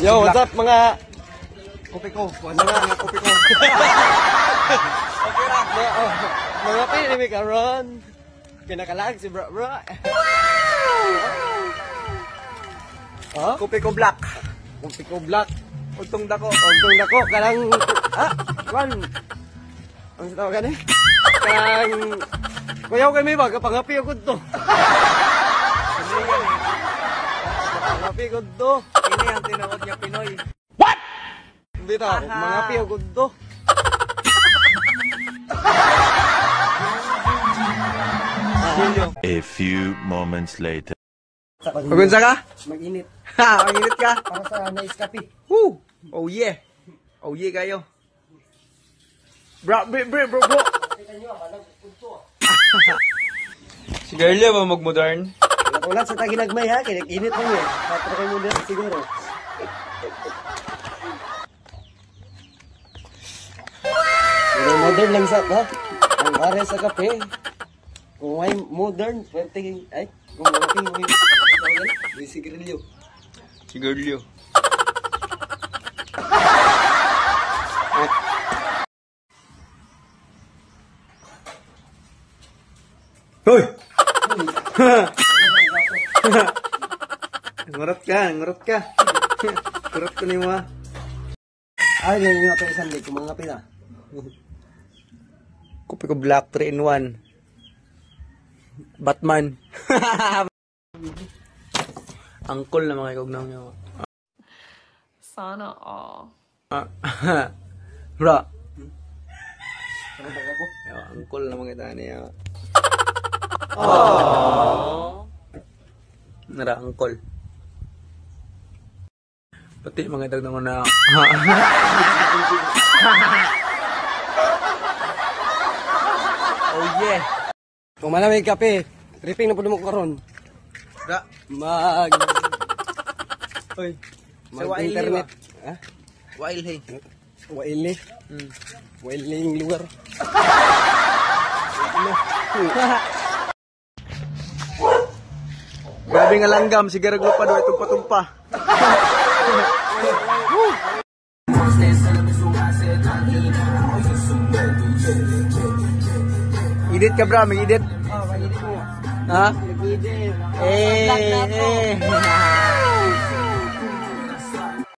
Yo, what's up mga kopi ko? Mga kopi ko. mga pinimi karon. Pinakalag si bro. Kopi ko black. Kopi ko black. Untong dako. Untong dako kanang kwan. Ang tawag ni? Kang kuyaw kami ba kapangapi ko to. Pangapi ko to. Ini ang tinawag niya Pinoy. What? Bita, mangapi ko to. A few moments later. Magunsa ka? Mag-init. Ha, mag-init ka? Para sa naiskapi. Woo! Oh yeah. Oh yeah kayo. Bro. Kita nyo, balag punto. Si Girlie ba mag-modern? Ulat sa taginagmay ha, kinag-init mo eh. Patro kayo muna siguro. Wow! Modern lang sa ha? Ang are sa kape. Kung may modern, pwede ay, kung working mo yung si Grillo. Si Girlie. Hoy! Ngurot ka. Ngurot ko ni mo. Ay, yan yung ako isang day, kung mga pina. Kopi ko black 3 in 1. Batman. Angkol na mga ikog nyo. Sana all. Bro. Angkol na mga tani. Nara angkol. Pati mga dagdag na. Oh yeah. Kung malamig kape, tripping na po mo karon. Ra. Oy. Mag-internet. Ha? Wail hey. Waili. Waili yung lugar. Grabe nga langgam, sige raglupa daw itong patumpa. Edit ka bra, mag-edit. Mag-edit mo. Ha? Mag-edit. Eh.